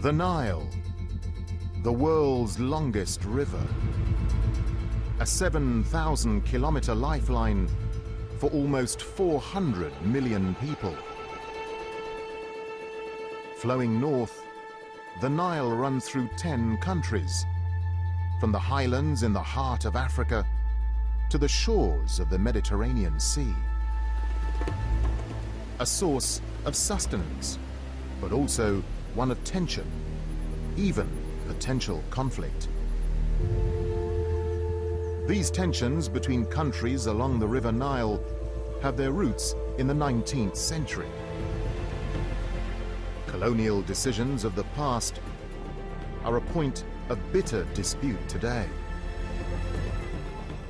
The Nile, the world's longest river. A 7,000-kilometer lifeline for almost 400 million people. Flowing north, the Nile runs through 10 countries, from the highlands in the heart of Africa to the shores of the Mediterranean Sea. A source of sustenance, but also one of tension, even potential conflict. These tensions between countries along the River Nile have their roots in the 19th century. Colonial decisions of the past are a point of bitter dispute today.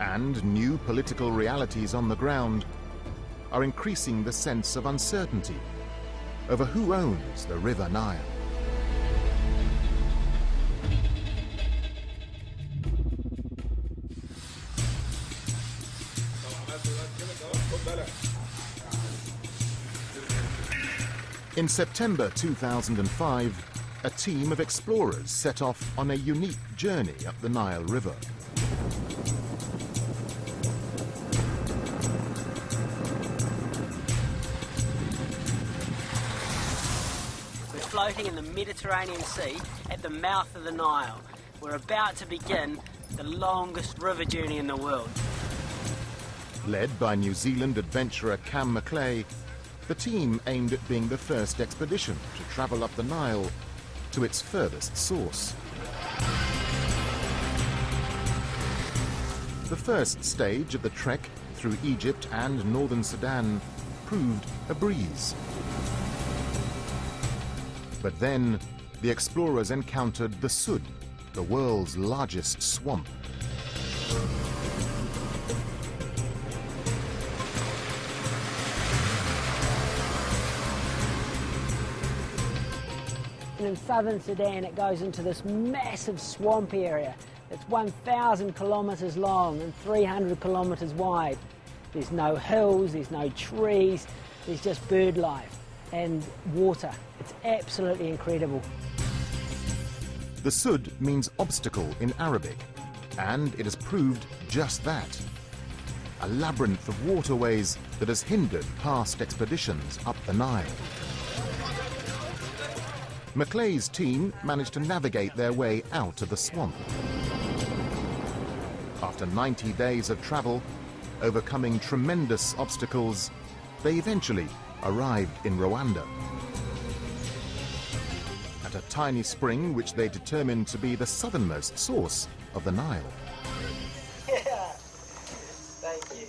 And new political realities on the ground are increasing the sense of uncertainty over who owns the River Nile. In September 2005, a team of explorers set off on a unique journey up the Nile River. We're floating in the Mediterranean Sea at the mouth of the Nile. We're about to begin the longest river journey in the world. Led by New Zealand adventurer Cam Macleay, the team aimed at being the first expedition to travel up the Nile to its furthest source. The first stage of the trek through Egypt and northern Sudan proved a breeze. But then the explorers encountered the Sud, the world's largest swamp. In southern Sudan, it goes into this massive swamp area. It's 1,000 kilometres long and 300 kilometres wide. There's no hills, there's no trees, there's just bird life and water. It's absolutely incredible. The Sud means obstacle in Arabic, and it has proved just that. A labyrinth of waterways that has hindered past expeditions up the Nile. Macleay's team managed to navigate their way out of the swamp. After 90 days of travel, overcoming tremendous obstacles, they eventually arrived in Rwanda. At a tiny spring which they determined to be the southernmost source of the Nile. Yeah. Thank you.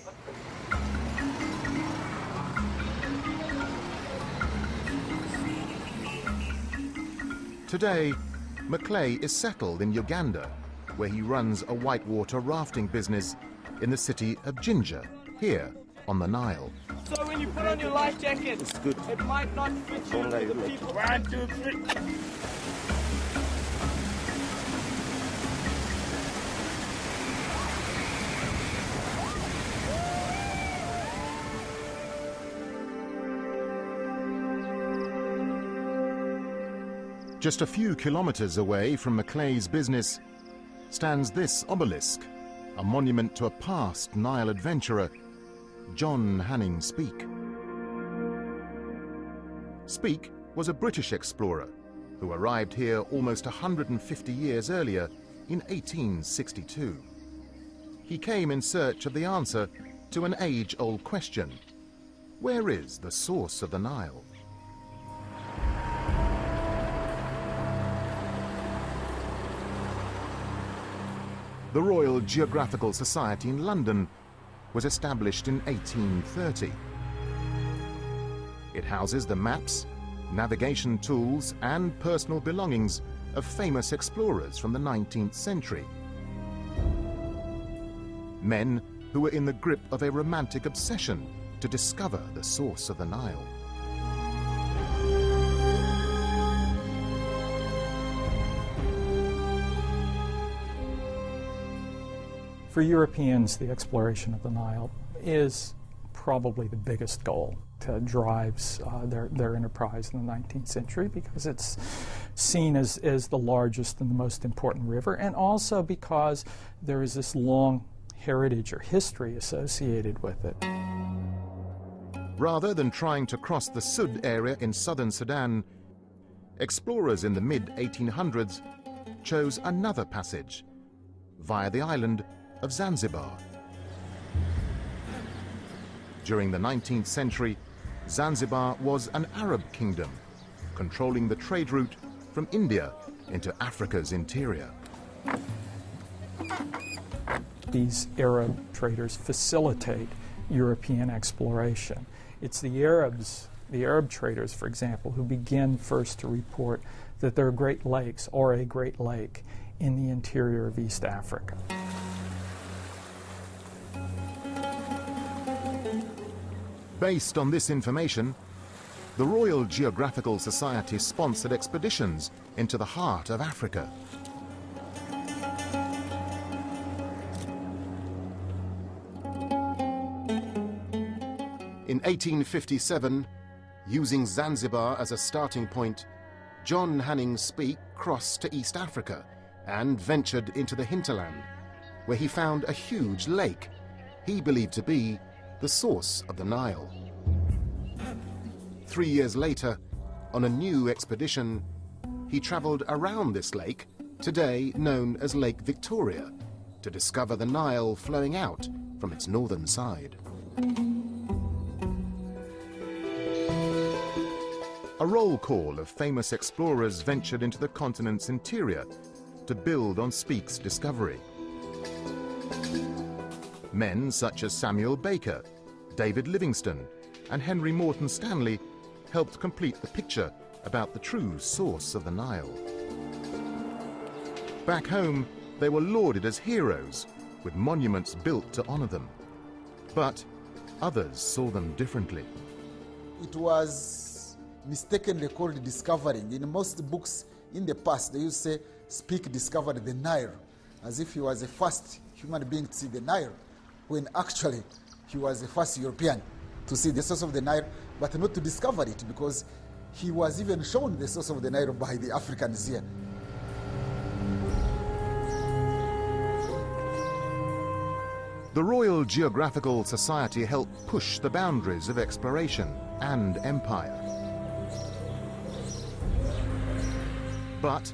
Today, Macleay is settled in Uganda, where he runs a whitewater rafting business in the city of Jinja, here on the Nile. So when you put on your life jacket, it's good. It might not fit you to the people. 1, 2, 3. Just a few kilometers away from Macleay's business stands this obelisk, a monument to a past Nile adventurer, John Hanning Speke. Speke was a British explorer who arrived here almost 150 years earlier in 1862. He came in search of the answer to an age-old question: where is the source of the Nile? The Royal Geographical Society in London was established in 1830. It houses the maps, navigation tools, and personal belongings of famous explorers from the 19th century. Men who were in the grip of a romantic obsession to discover the source of the Nile. For Europeans, the exploration of the Nile is probably the biggest goal. drives their enterprise in the 19th century, because it's seen as the largest and the most important river, and also because there is this long heritage or history associated with it. Rather than trying to cross the Sud area in southern Sudan, explorers in the mid-1800s chose another passage via the island of Zanzibar. During the 19th century, Zanzibar was an Arab kingdom, controlling the trade route from India into Africa's interior. These Arab traders facilitate European exploration. It's the Arabs, the Arab traders, for example, who begin first to report that there are Great Lakes or a Great Lake in the interior of East Africa. Based on this information, the Royal Geographical Society sponsored expeditions into the heart of Africa. In 1857, using Zanzibar as a starting point, John Hanning Speke crossed to East Africa and ventured into the hinterland, where he found a huge lake he believed to be the source of the Nile. 3 years later, on a new expedition, he traveled around this lake, today known as Lake Victoria, to discover the Nile flowing out from its northern side. A roll call of famous explorers ventured into the continent's interior to build on Speke's discovery. Men such as Samuel Baker, David Livingstone, and Henry Morton Stanley helped complete the picture about the true source of the Nile. Back home, they were lauded as heroes, with monuments built to honor them. But others saw them differently. It was mistakenly called discovering. In most books in the past, they used to say Speke discovered the Nile, as if he was the first human being to see the Nile, when actually he was the first European to see the source of the Nile, but not to discover it, because he was even shown the source of the Nile by the Africans here. The Royal Geographical Society helped push the boundaries of exploration and empire. But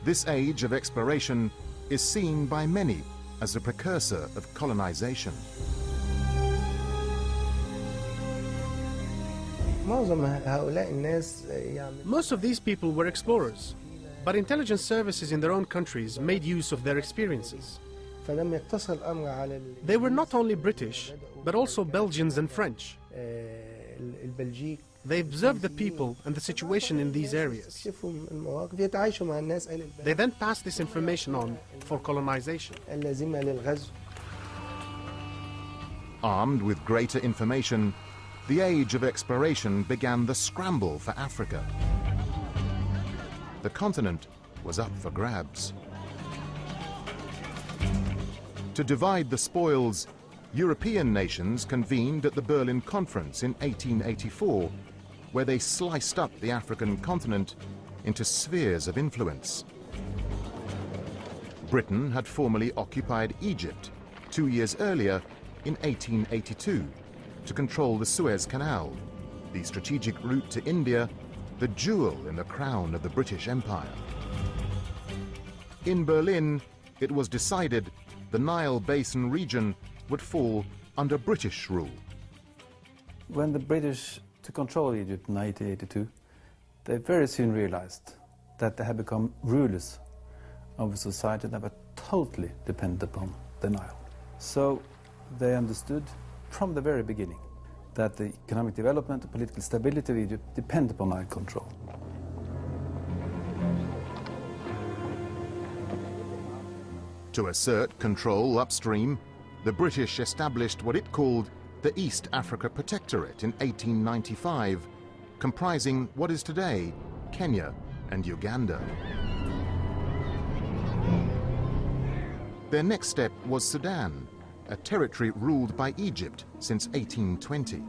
this age of exploration is seen by many as a precursor of colonization. Most of these people were explorers, but intelligence services in their own countries made use of their experiences. They were not only British, but also Belgians and French. They observed the people and the situation in these areas. They then passed this information on for colonization. Armed with greater information, the age of exploration began the scramble for Africa. The continent was up for grabs. To divide the spoils, European nations convened at the Berlin Conference in 1884, where they sliced up the African continent into spheres of influence. Britain had formerly occupied Egypt 2 years earlier in 1882 to control the Suez Canal, the strategic route to India, the jewel in the crown of the British Empire. In Berlin, it was decided the Nile Basin region would fall under British rule. When the British took control of Egypt in 1882, they very soon realized that they had become rulers of a society that were totally dependent upon the Nile. So they understood from the very beginning that the economic development and political stability of Egypt depended upon Nile control. To assert control upstream, the British established what it called the East Africa Protectorate in 1895, comprising what is today Kenya and Uganda. Their next step was Sudan, a territory ruled by Egypt since 1820.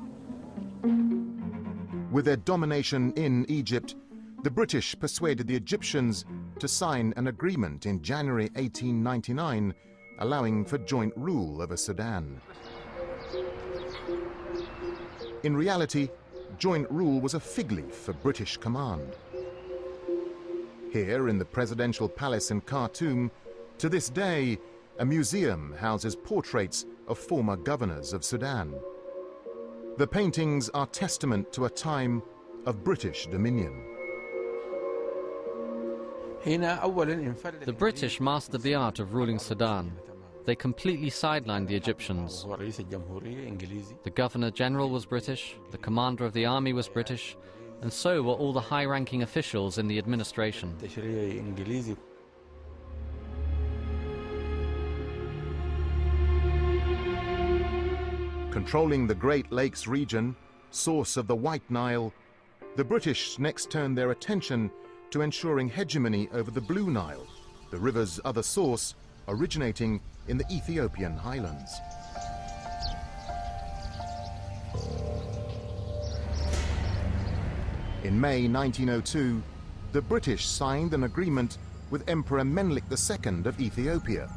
With their domination in Egypt, the British persuaded the Egyptians to sign an agreement in January 1899, allowing for joint rule over Sudan. In reality, joint rule was a fig leaf for British command. Here in the presidential palace in Khartoum, to this day, a museum houses portraits of former governors of Sudan. The paintings are testament to a time of British dominion. The British mastered the art of ruling Sudan. They completely sidelined the Egyptians. The Governor-General was British, the commander of the army was British, and so were all the high-ranking officials in the administration. Controlling the Great Lakes region, source of the White Nile, the British next turned their attention to ensuring hegemony over the Blue Nile, the river's other source, originating in the Ethiopian highlands. In May 1902, the British signed an agreement with Emperor Menelik II of Ethiopia,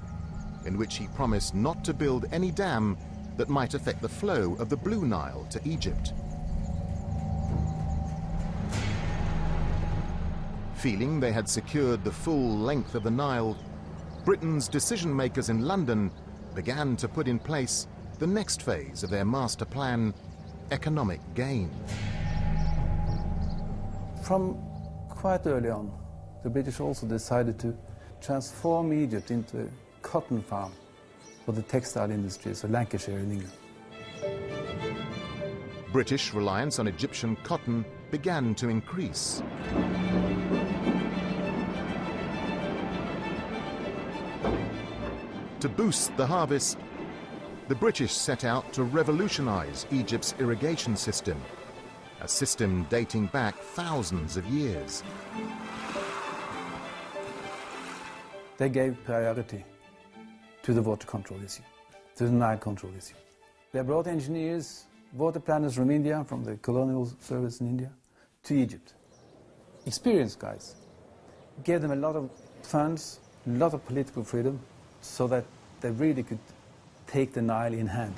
in which he promised not to build any dam that might affect the flow of the Blue Nile to Egypt. Feeling they had secured the full length of the Nile, Britain's decision-makers in London began to put in place the next phase of their master plan, economic gain. From quite early on, the British also decided to transform Egypt into a cotton farm for the textile industries of Lancashire in England. British reliance on Egyptian cotton began to increase. To boost the harvest, the British set out to revolutionize Egypt's irrigation system, a system dating back thousands of years. They gave priority to the water control issue, to the Nile control issue. They brought engineers, water planners from India, from the colonial service in India, to Egypt. Experienced guys. Gave them a lot of funds, a lot of political freedom, so that they really could take the Nile in hand.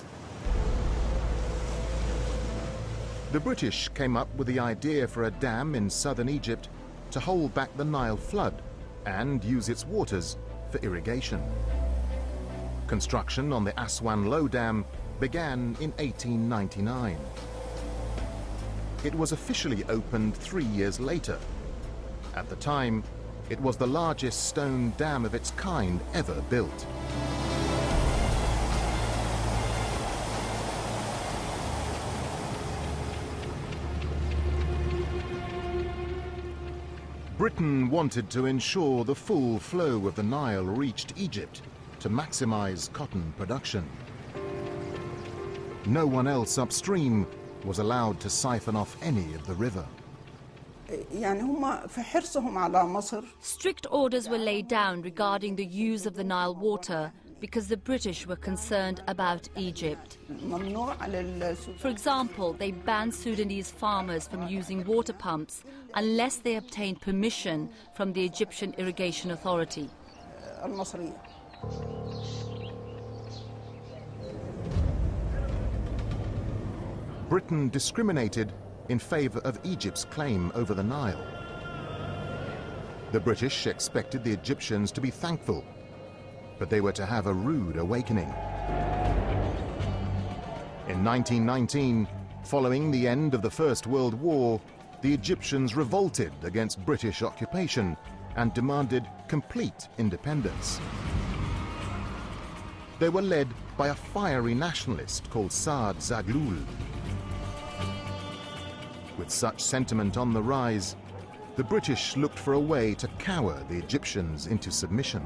The British came up with the idea for a dam in southern Egypt to hold back the Nile flood and use its waters for irrigation. Construction on the Aswan Low Dam began in 1899. It was officially opened 3 years later. At the time, it was the largest stone dam of its kind ever built. Britain wanted to ensure the full flow of the Nile reached Egypt to maximize cotton production. No one else upstream was allowed to siphon off any of the river. Strict orders were laid down regarding the use of the Nile water because the British were concerned about Egypt. For example, they banned Sudanese farmers from using water pumps unless they obtained permission from the Egyptian Irrigation Authority. Britain discriminated in favor of Egypt's claim over the Nile. The British expected the Egyptians to be thankful, but they were to have a rude awakening. In 1919, following the end of the First World War, the Egyptians revolted against British occupation and demanded complete independence. They were led by a fiery nationalist called Saad Zaghloul. With such sentiment on the rise, the British looked for a way to cower the Egyptians into submission.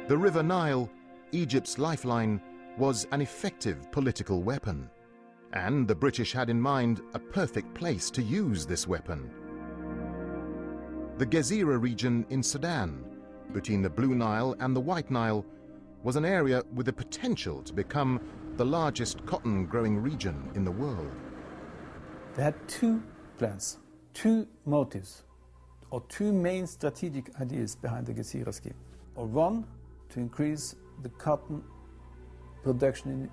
The River Nile, Egypt's lifeline, was an effective political weapon, and the British had in mind a perfect place to use this weapon. The Jazeera region in Sudan, between the Blue Nile and the White Nile, was an area with the potential to become the largest cotton-growing region in the world. They had two plans, two motives, or two main strategic ideas behind the Jazeera scheme. Or one, to increase the cotton production in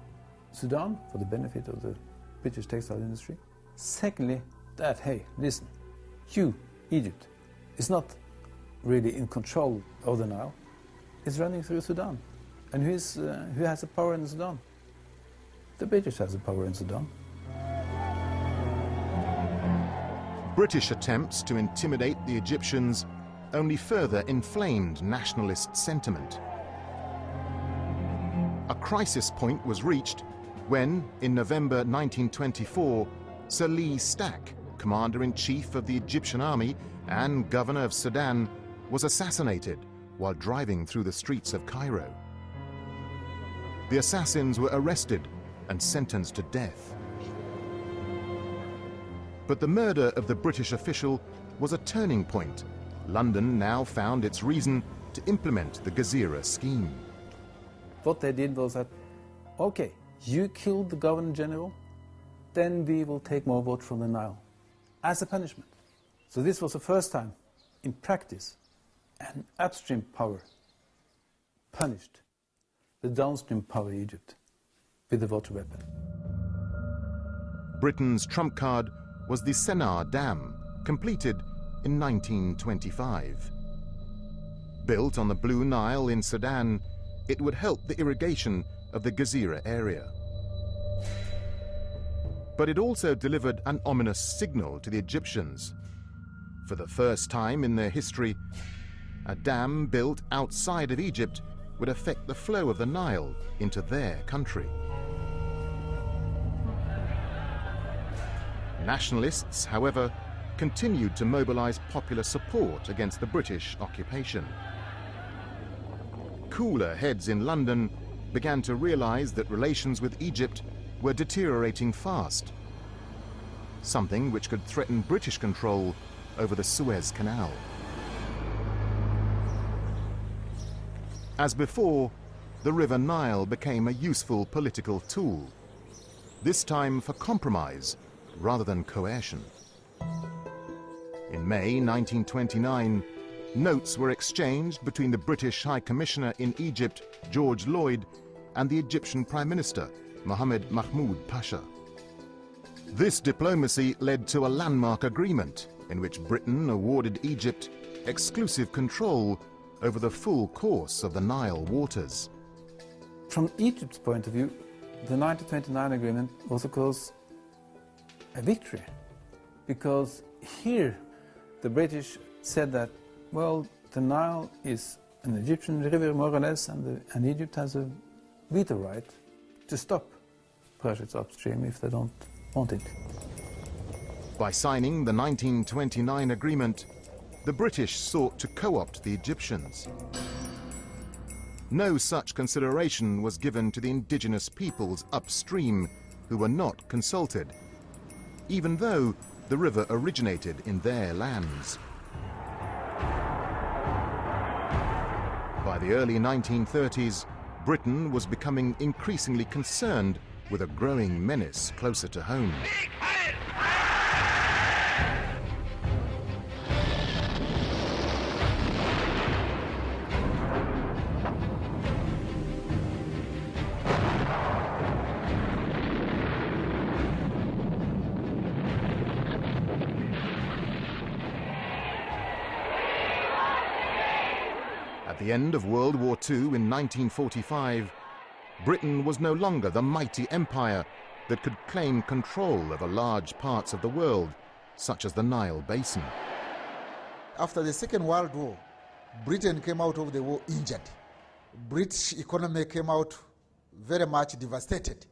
Sudan for the benefit of the British textile industry. Secondly, that, hey, listen, you, Egypt, is not really in control of the Nile. It's running through Sudan. And who has the power in Sudan? The British has the power in Sudan. British attempts to intimidate the Egyptians only further inflamed nationalist sentiment. A crisis point was reached when, in November 1924, Sir Lee Stack, Commander-in-Chief of the Egyptian Army and Governor of Sudan, was assassinated while driving through the streets of Cairo. The assassins were arrested and sentenced to death. But the murder of the British official was a turning point. London now found its reason to implement the Jazeera scheme. What they did was that, okay, you killed the Governor General, then we will take more votes from the Nile as a punishment. So this was the first time, in practice, an upstream power punished the downstream power Egypt with the water weapon. Britain's trump card was the Sennar Dam, completed in 1925. Built on the Blue Nile in Sudan, it would help the irrigation of the Jazeera area. But it also delivered an ominous signal to the Egyptians. For the first time in their history, a dam built outside of Egypt would affect the flow of the Nile into their country. Nationalists, however, continued to mobilize popular support against the British occupation. Cooler heads in London began to realize that relations with Egypt were deteriorating fast, something which could threaten British control over the Suez Canal. As before, the River Nile became a useful political tool, this time for compromise rather than coercion. In May 1929, notes were exchanged between the British High Commissioner in Egypt, George Lloyd, and the Egyptian Prime Minister, Mohammed Mahmoud Pasha. This diplomacy led to a landmark agreement in which Britain awarded Egypt exclusive control over the full course of the Nile waters. From Egypt's point of view, the 1929 agreement was, of course, a victory, because here the British said that, well, the Nile is an Egyptian river, more or less, and Egypt has a veto right to stop projects upstream if they don't want it. By signing the 1929 agreement, the British sought to co-opt the Egyptians. No such consideration was given to the indigenous peoples upstream who were not consulted, even though the river originated in their lands. By the early 1930s, Britain was becoming increasingly concerned with a growing menace closer to home. At the end of World War II in 1945, Britain was no longer the mighty empire that could claim control over large parts of the world, such as the Nile Basin. After the Second World War, Britain came out of the war injured. British economy came out very much devastated,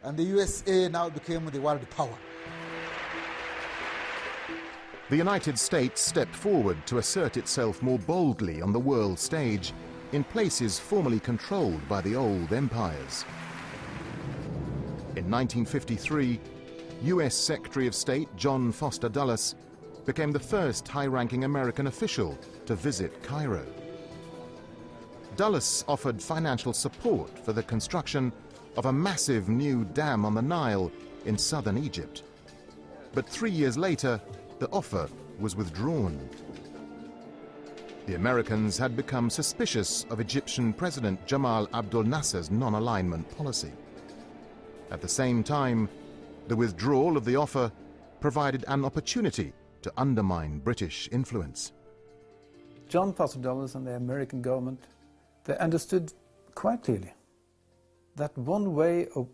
and the USA now became the world power. The United States stepped forward to assert itself more boldly on the world stage in places formerly controlled by the old empires. In 1953, US Secretary of State John Foster Dulles became the first high-ranking American official to visit Cairo. Dulles offered financial support for the construction of a massive new dam on the Nile in southern Egypt. But 3 years later, the offer was withdrawn. The Americans had become suspicious of Egyptian President Jamal Abdel Nasser's non-alignment policy. At the same time, the withdrawal of the offer provided an opportunity to undermine British influence. John Foster Dulles and the American government, they understood quite clearly that one way of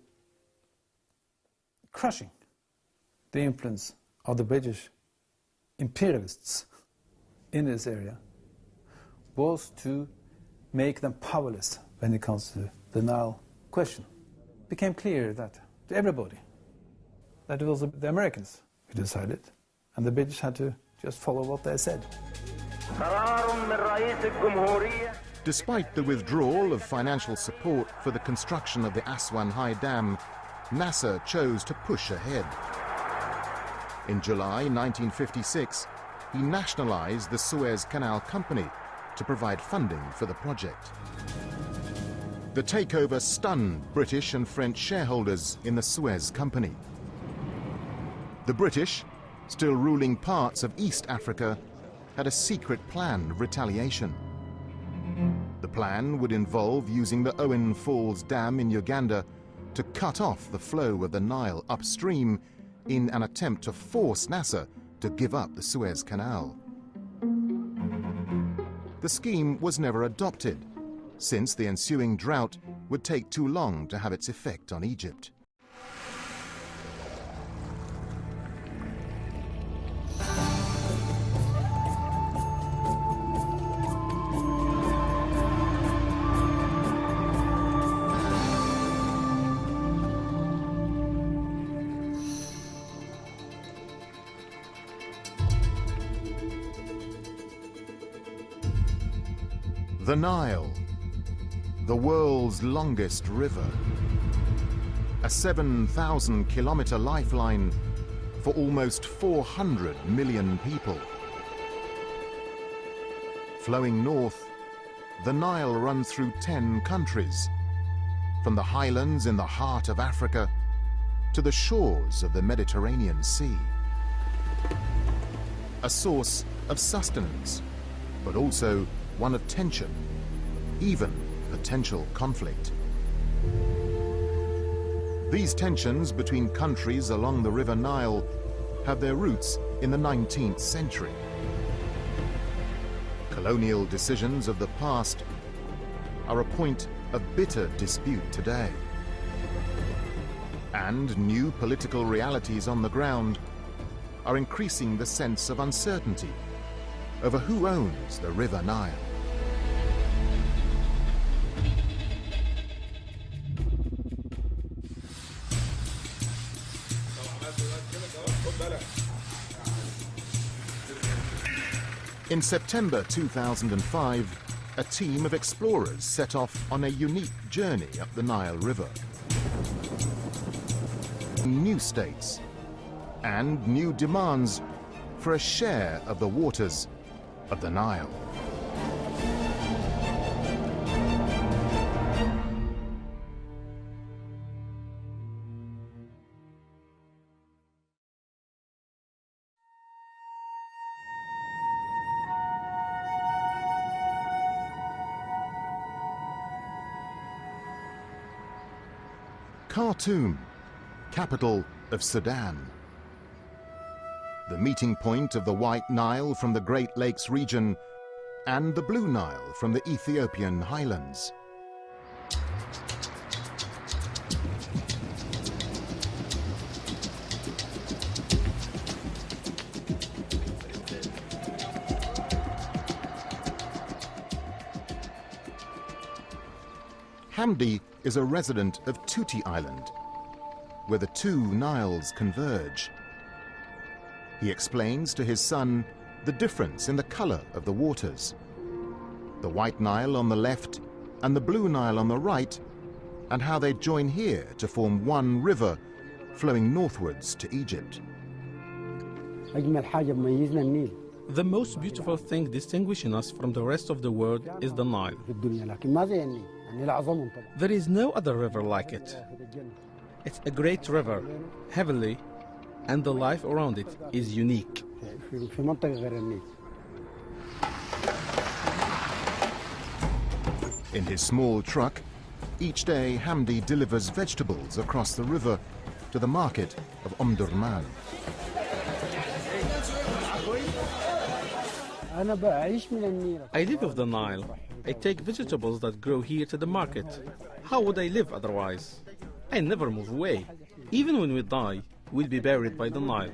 crushing the influence of the British imperialists in this area was to make them powerless when it comes to the Nile question. It became clear that to everybody that it was the Americans who decided, and the British had to just follow what they said. Despite the withdrawal of financial support for the construction of the Aswan High Dam, Nasser chose to push ahead. In July 1956, he nationalized the Suez Canal Company to provide funding for the project. The takeover stunned British and French shareholders in the Suez Company. The British, still ruling parts of East Africa, had a secret plan of retaliation. The plan would involve using the Owen Falls Dam in Uganda to cut off the flow of the Nile upstream in an attempt to force Nasser to give up the Suez Canal. The scheme was never adopted, since the ensuing drought would take too long to have its effect on Egypt. The Nile, the world's longest river, a 7,000-kilometer lifeline for almost 400 million people. Flowing north, the Nile runs through 10 countries, from the highlands in the heart of Africa to the shores of the Mediterranean Sea. A source of sustenance, but also one of tension, even potential conflict. These tensions between countries along the River Nile have their roots in the 19th century. Colonial decisions of the past are a point of bitter dispute today. And new political realities on the ground are increasing the sense of uncertainty over who owns the River Nile. In September 2005, a team of explorers set off on a unique journey up the Nile River. New states and new demands for a share of the waters of the Nile. Khartoum, capital of Sudan. The meeting point of the White Nile from the Great Lakes region and the Blue Nile from the Ethiopian highlands. Hamdi is a resident of Tuti Island, where the two Niles converge. He explains to his son the difference in the color of the waters. The White Nile on the left and the Blue Nile on the right, and how they join here to form one river flowing northwards to Egypt. The most beautiful thing distinguishing us from the rest of the world is the Nile. There is no other river like it. It's a great river, heavenly, and the life around it is unique. In his small truck, each day Hamdi delivers vegetables across the river to the market of Omdurman. I live off the Nile. I take vegetables that grow here to the market. How would I live otherwise? I never move away. Even when we die, we'll be buried by the Nile.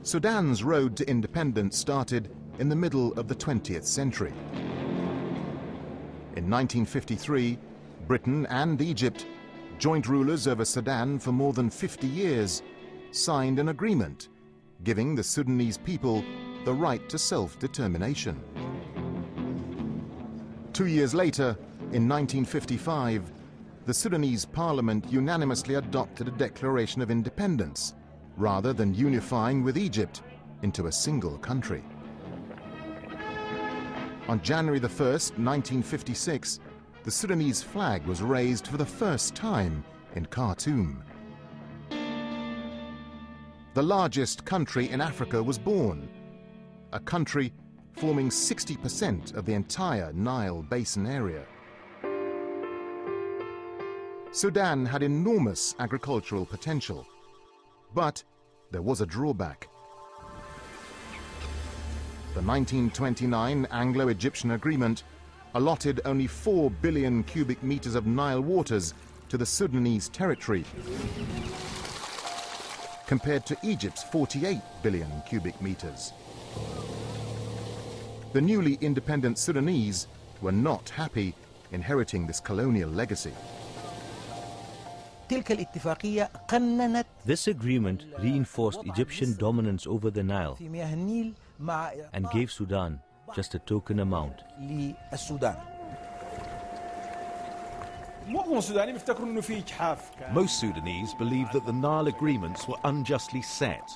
Sudan's road to independence started in the middle of the 20th century. In 1953, Britain and Egypt, joint rulers over Sudan for more than 50 years, signed an agreement giving the Sudanese people the right to self-determination. 2 years later, in 1955, the Sudanese parliament unanimously adopted a declaration of independence, rather than unifying with Egypt into a single country. On January the 1st, 1956, the Sudanese flag was raised for the first time in Khartoum. The largest country in Africa was born, a country forming 60% of the entire Nile Basin area. Sudan had enormous agricultural potential, but there was a drawback. The 1929 Anglo-Egyptian agreement allotted only 4 billion cubic meters of Nile waters to the Sudanese territory, compared to Egypt's 48 billion cubic meters. The newly independent Sudanese were not happy inheriting this colonial legacy. This agreement reinforced Egyptian dominance over the Nile and gave Sudan just a token amount. Most Sudanese believe that the Nile agreements were unjustly set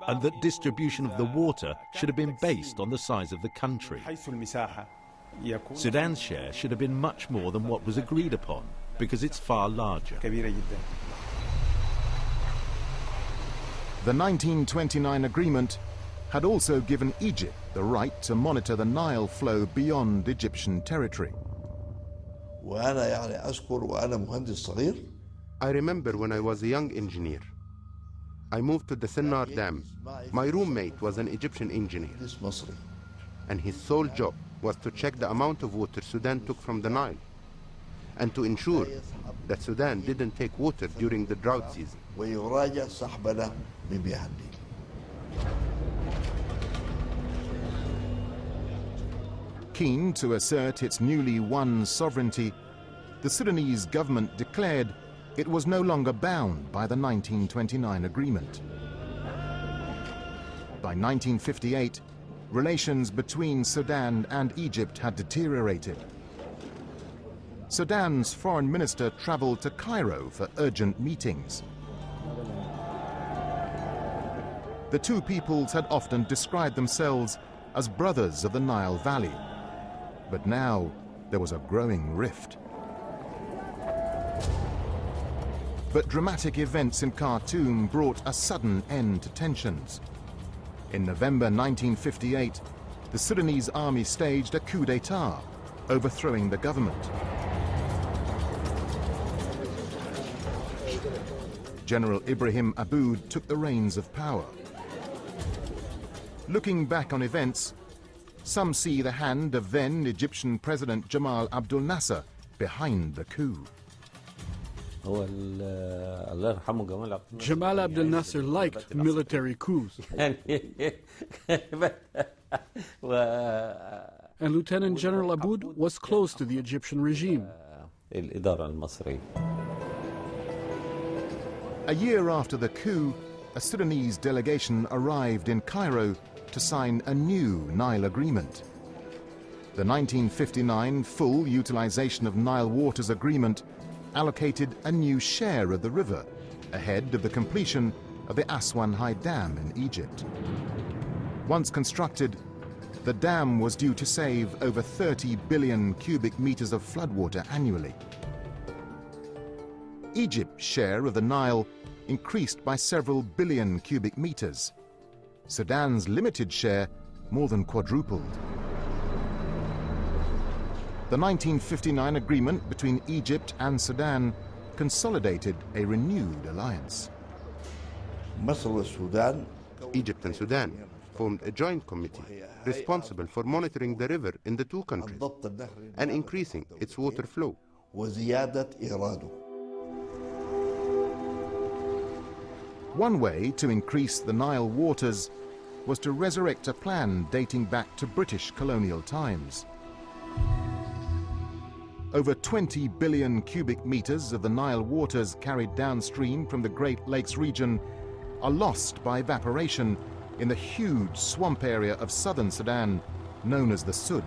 and that distribution of the water should have been based on the size of the country. Sudan's share should have been much more than what was agreed upon because it's far larger. The 1929 agreement had also given Egypt the right to monitor the Nile flow beyond Egyptian territory. I remember when I was a young engineer. I moved to the Sennar Dam. My roommate was an Egyptian engineer, and his sole job was to check the amount of water Sudan took from the Nile and to ensure that Sudan didn't take water during the drought season. Keen to assert its newly won sovereignty, the Sudanese government declared it was no longer bound by the 1929 agreement. By 1958, relations between Sudan and Egypt had deteriorated. Sudan's foreign minister traveled to Cairo for urgent meetings. The two peoples had often described themselves as brothers of the Nile Valley. But now there was a growing rift. But dramatic events in Khartoum brought a sudden end to tensions. In November 1958, the Sudanese army staged a coup d'etat, overthrowing the government. General Ibrahim Aboud took the reins of power. Looking back on events, some see the hand of then Egyptian President Jamal Abdel Nasser behind the coup. Jamal Abdel Nasser liked military coups. And Lieutenant General Aboud was close to the Egyptian regime. A year after the coup, a Sudanese delegation arrived in Cairo to sign a new Nile agreement. The 1959 full utilization of Nile waters agreement allocated a new share of the river ahead of the completion of the Aswan High Dam in Egypt. Once constructed, The dam was due to save over 30 billion cubic meters of floodwater annually. Egypt's share of the Nile increased by several billion cubic meters. Sudan's limited share more than quadrupled. The 1959 agreement between Egypt and Sudan consolidated a renewed alliance. Egypt and Sudan formed a joint committee responsible for monitoring the river in the two countries and increasing its water flow. One way to increase the Nile waters was to resurrect a plan dating back to British colonial times. Over 20 billion cubic meters of the Nile waters carried downstream from the Great Lakes region are lost by evaporation in the huge swamp area of southern Sudan known as the Sud.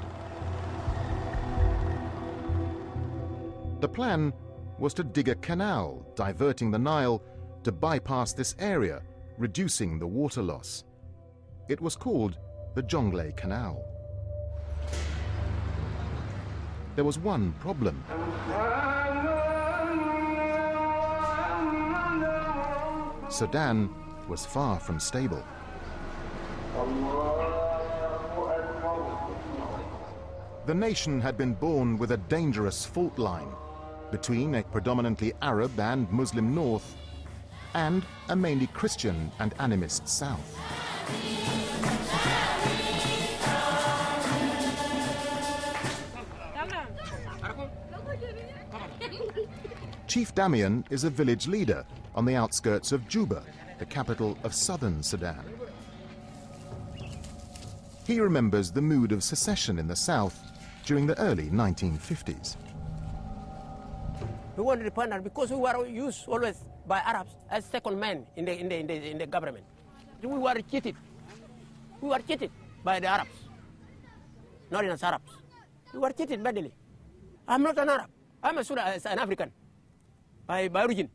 The plan was to dig a canal diverting the Nile to bypass this area, reducing the water loss. It was called the Jonglei Canal. There was one problem. Sudan was far from stable. The nation had been born with a dangerous fault line between a predominantly Arab and Muslim north and a mainly Christian and animist south. Chief Damian is a village leader on the outskirts of Juba, the capital of southern Sudan. He remembers the mood of secession in the south during the early 1950s. We wanted to partner because we were used always by Arabs as second men in the government. We were cheated. We were cheated by the Arabs, not as Arabs. We were cheated badly. I'm not an Arab. I'm an African by origin.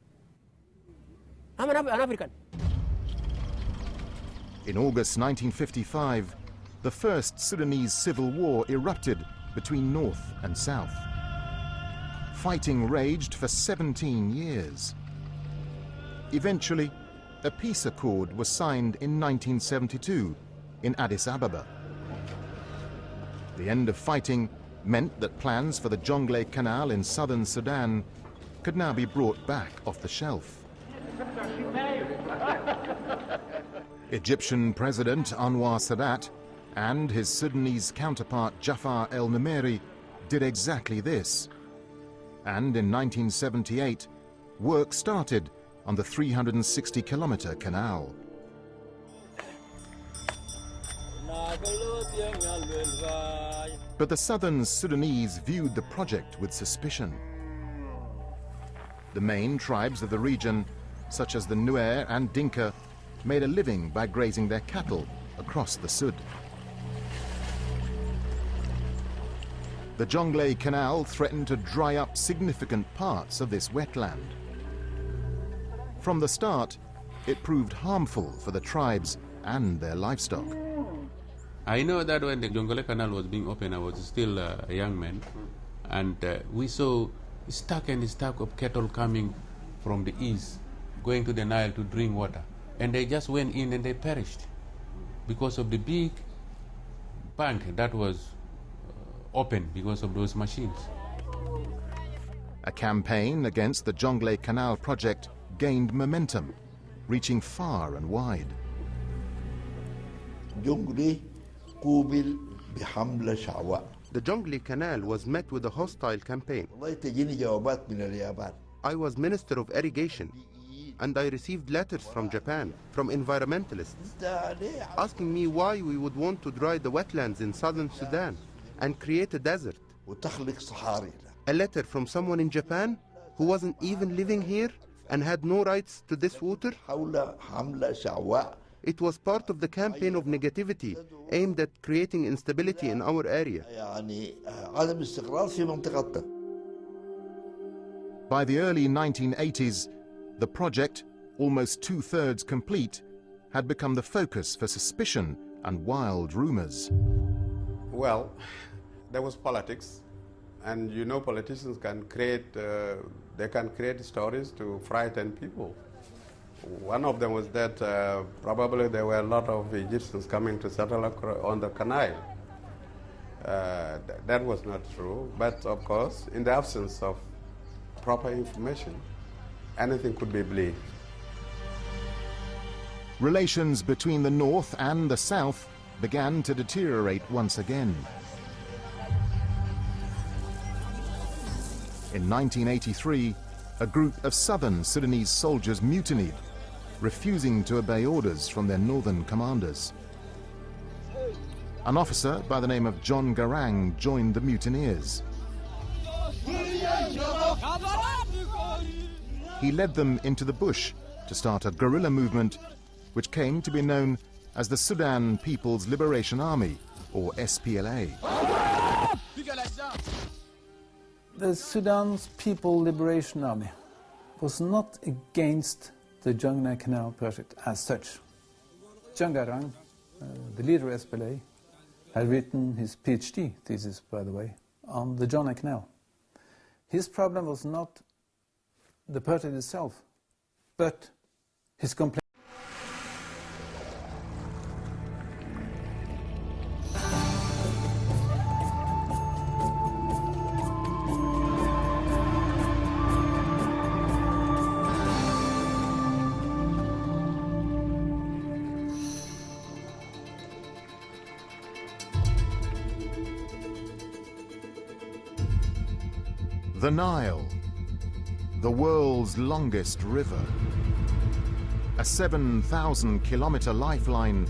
I'm an African. In August 1955, the first Sudanese civil war erupted between north and south. Fighting raged for 17 years. Eventually, a peace accord was signed in 1972 in Addis Ababa. The end of fighting meant that plans for the Jonglei Canal in southern Sudan could now be brought back off the shelf. Egyptian President Anwar Sadat and his Sudanese counterpart Jafar el-Numeri did exactly this. And in 1978, work started on the 360-kilometer canal. But the southern Sudanese viewed the project with suspicion. The main tribes of the region, such as the Nuer and Dinka, made a living by grazing their cattle across the Sud. The Jonglei Canal threatened to dry up significant parts of this wetland. From the start, it proved harmful for the tribes and their livestock. I know that when the Jonglei Canal was being opened, I was still a young man, and we saw stack and stack of cattle coming from the east, going to the Nile to drink water. And they just went in and they perished because of the big bank that was open because of those machines. A campaign against the Jonglei Canal project gained momentum, reaching far and wide. The Jonglei Canal was met with a hostile campaign. I was Minister of Irrigation, and I received letters from Japan, from environmentalists, asking me why we would want to dry the wetlands in southern Sudan and create a desert. A letter from someone in Japan who wasn't even living here and had no rights to this water? It was part of the campaign of negativity aimed at creating instability in our area. By the early 1980s, the project, almost two-thirds complete, had become the focus for suspicion and wild rumors. Well, there was politics, and you know politicians can create, they can create stories to frighten people. One of them was that probably there were a lot of Egyptians coming to settle on the canal. That was not true, but of course, in the absence of proper information, anything could be believed. Relations between the North and the South began to deteriorate once again. In 1983, a group of southern Sudanese soldiers mutinied, refusing to obey orders from their northern commanders. An officer by the name of John Garang joined the mutineers. He led them into the bush to start a guerrilla movement which came to be known as the Sudan People's Liberation Army, or SPLA. The Sudan's People Liberation Army was not against the Jonglei Canal project as such. John Garang, the leader of SPLA, had written his PhD thesis, by the way, on the Jonglei Canal. His problem was not the project itself, but his complaint. The Nile, the world's longest river. A 7,000-kilometer lifeline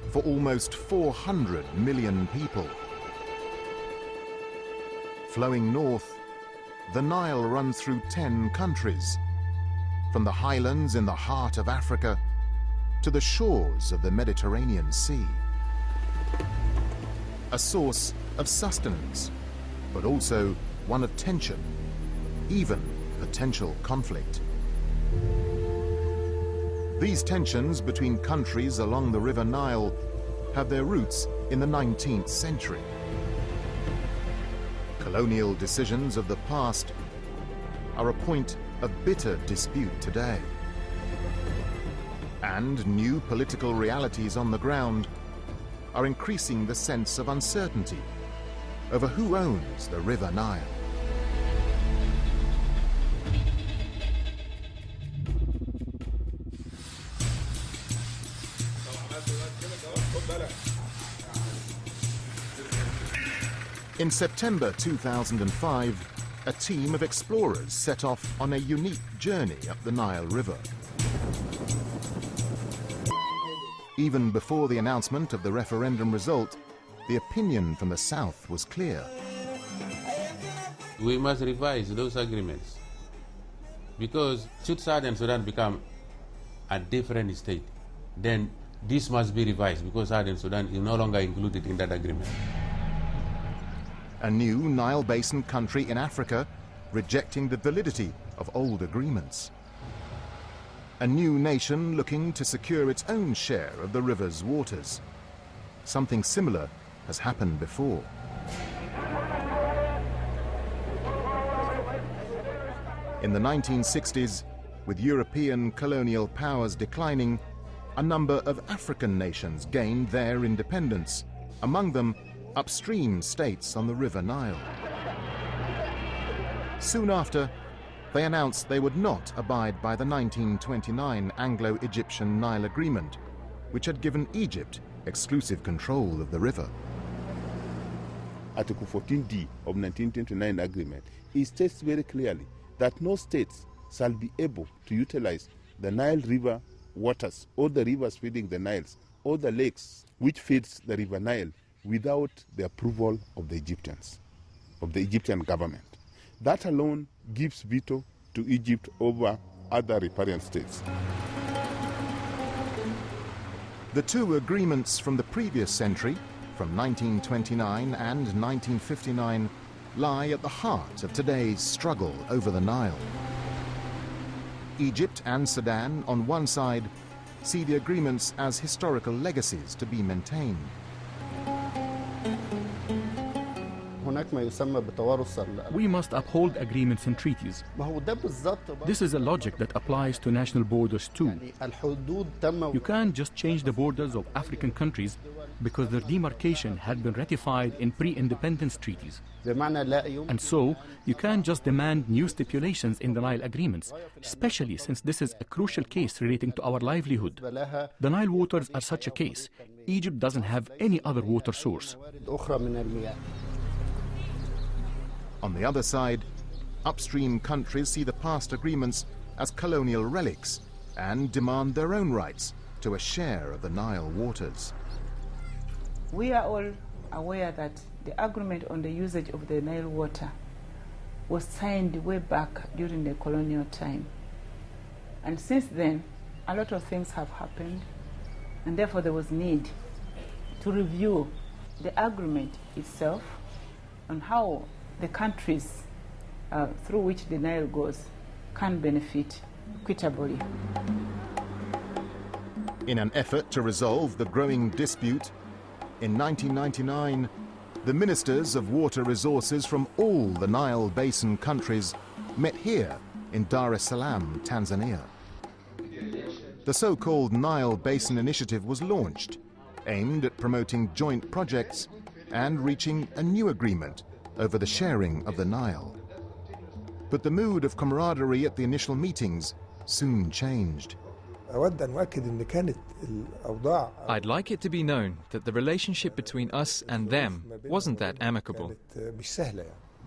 for almost 400 million people. Flowing north, the Nile runs through 10 countries, from the highlands in the heart of Africa to the shores of the Mediterranean Sea. A source of sustenance, but also one of tension, even potential conflict. These tensions between countries along the River Nile have their roots in the 19th century. Colonial decisions of the past are a point of bitter dispute today. And new political realities on the ground are increasing the sense of uncertainty over who owns the River Nile. In September 2005, a team of explorers set off on a unique journey up the Nile River. Even before the announcement of the referendum result, the opinion from the South was clear. We must revise those agreements, because should Southern Sudan become a different state, then this must be revised, because Southern Sudan is no longer included in that agreement. A new Nile Basin country in Africa rejecting the validity of old agreements. A new nation looking to secure its own share of the river's waters. Something similar has happened before. In the 1960s, with European colonial powers declining, a number of African nations gained their independence, among them upstream states on the River Nile. Soon after, they announced they would not abide by the 1929 Anglo-Egyptian Nile Agreement, which had given Egypt exclusive control of the river. Article 14D of 1929 agreement, it states very clearly that no states shall be able to utilize the Nile River waters, or the rivers feeding the Niles, or the lakes which feeds the River Nile, without the approval of the Egyptians, of the Egyptian government. That alone gives veto to Egypt over other riparian states. The two agreements from the previous century, from 1929 and 1959, lie at the heart of today's struggle over the Nile. Egypt and Sudan, on one side, see the agreements as historical legacies to be maintained. We must uphold agreements and treaties. This is a logic that applies to national borders too. You can't just change the borders of African countries because their demarcation had been ratified in pre-independence treaties. And so, you can't just demand new stipulations in the Nile agreements, especially since this is a crucial case relating to our livelihood. The Nile waters are such a case. Egypt doesn't have any other water source. On the other side, upstream countries see the past agreements as colonial relics and demand their own rights to a share of the Nile waters. We are all aware that the agreement on the usage of the Nile water was signed way back during the colonial time. And since then, a lot of things have happened, and therefore there was need to review the agreement itself and how the countries through which the Nile goes can benefit equitably. In an effort to resolve the growing dispute, in 1999, the ministers of water resources from all the Nile Basin countries met here in Dar es Salaam, Tanzania. The so-called Nile Basin Initiative was launched, aimed at promoting joint projects and reaching a new agreement over the sharing of the Nile. But the mood of camaraderie at the initial meetings soon changed. I'd like it to be known that the relationship between us and them wasn't that amicable.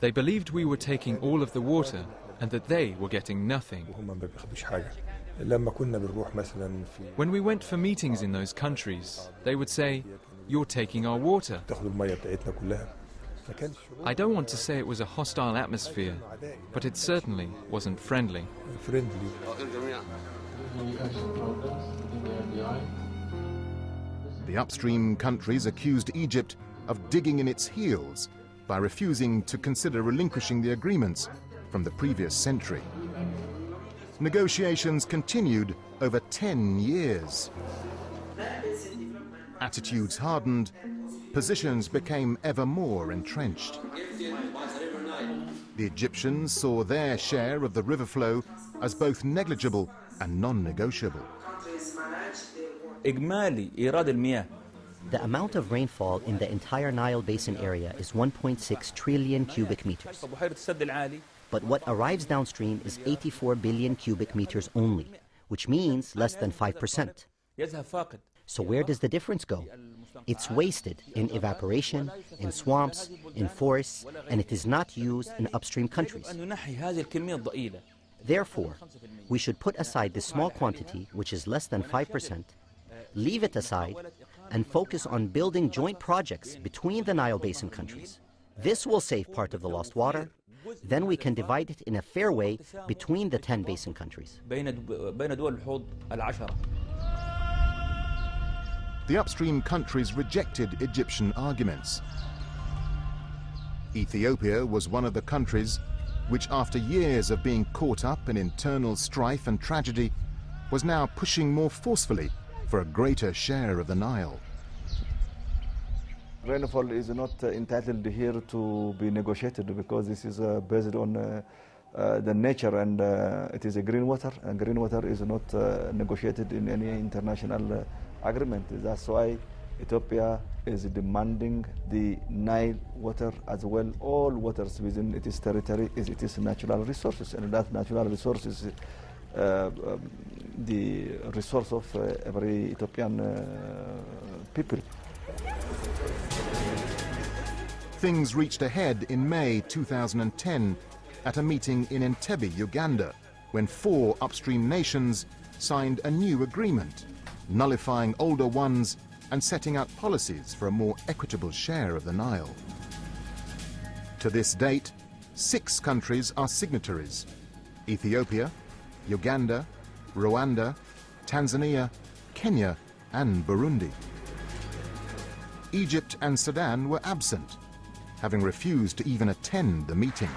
They believed we were taking all of the water and that they were getting nothing. When we went for meetings in those countries, they would say, "You're taking our water." I don't want to say it was a hostile atmosphere, but it certainly wasn't friendly. The upstream countries accused Egypt of digging in its heels by refusing to consider relinquishing the agreements from the previous century. Negotiations continued over 10 years. Attitudes hardened, positions became ever more entrenched. The Egyptians saw their share of the river flow as both negligible and non-negotiable. The amount of rainfall in the entire Nile Basin area is 1.6 trillion cubic meters. But what arrives downstream is 84 billion cubic meters only, which means less than 5%. So where does the difference go? It's wasted in evaporation, in swamps, in forests, and it is not used in upstream countries. Therefore, we should put aside this small quantity, which is less than 5%, leave it aside, and focus on building joint projects between the Nile Basin countries. This will save part of the lost water. Then we can divide it in a fair way between the 10 basin countries. The upstream countries rejected Egyptian arguments. Ethiopia was one of the countries which, after years of being caught up in internal strife and tragedy, was now pushing more forcefully for a greater share of the Nile. Rainfall is not entitled here to be negotiated because this is based on the nature, and it is a green water, and green water is not negotiated in any international agreement. That's why Ethiopia is demanding the Nile water as well. All waters within its territory is its natural resources, and that natural resource is the resource of every Ethiopian people. Things reached a head in May 2010 at a meeting in Entebbe, Uganda, when 4 upstream nations signed a new agreement, nullifying older ones and setting out policies for a more equitable share of the Nile. To this date, 6 countries are signatories: Ethiopia, Uganda, Rwanda, Tanzania, Kenya, and Burundi. Egypt and Sudan were absent, having refused to even attend the meeting.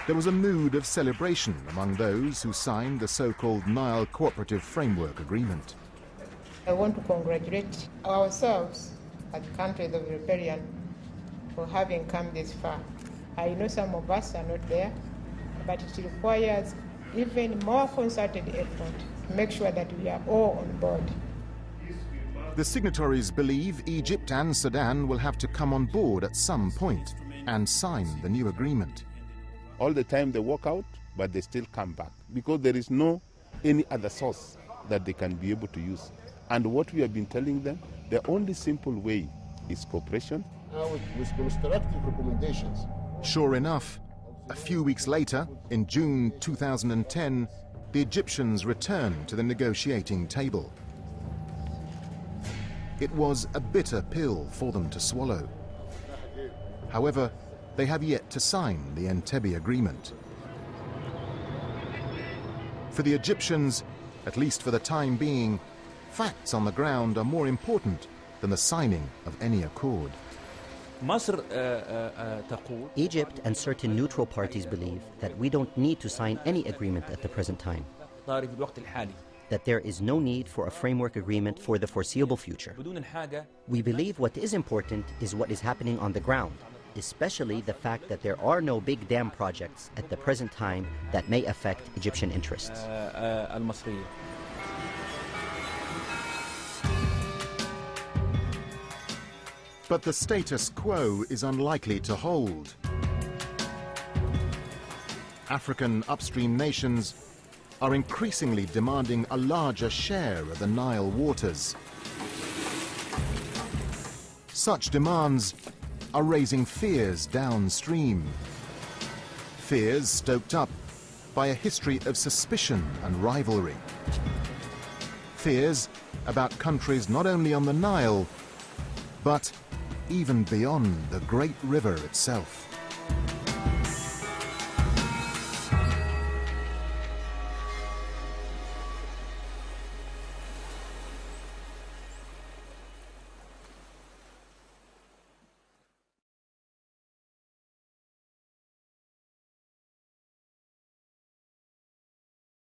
There was a mood of celebration among those who signed the so-called Nile Cooperative Framework Agreement. I want to congratulate ourselves as countries of the riparian for having come this far. I know some of us are not there, but it requires even more concerted effort to make sure that we are all on board. The signatories believe Egypt and Sudan will have to come on board at some point and sign the new agreement. All the time they walk out, but they still come back because there is no any other source that they can be able to use. And what we have been telling them, the only simple way is cooperation. With constructive recommendations. Sure enough, a few weeks later, in June 2010, the Egyptians returned to the negotiating table. It was a bitter pill for them to swallow. However, they have yet to sign the Entebbe Agreement. For the Egyptians, at least for the time being, facts on the ground are more important than the signing of any accord. Egypt and certain neutral parties believe that we don't need to sign any agreement at the present time, that there is no need for a framework agreement for the foreseeable future. We believe what is important is what is happening on the ground, especially the fact that there are no big dam projects at the present time that may affect Egyptian interests. But the status quo is unlikely to hold. African upstream nations are increasingly demanding a larger share of the Nile waters. Such demands are raising fears downstream. Fears stoked up by a history of suspicion and rivalry. Fears about countries not only on the Nile, but even beyond the great river itself.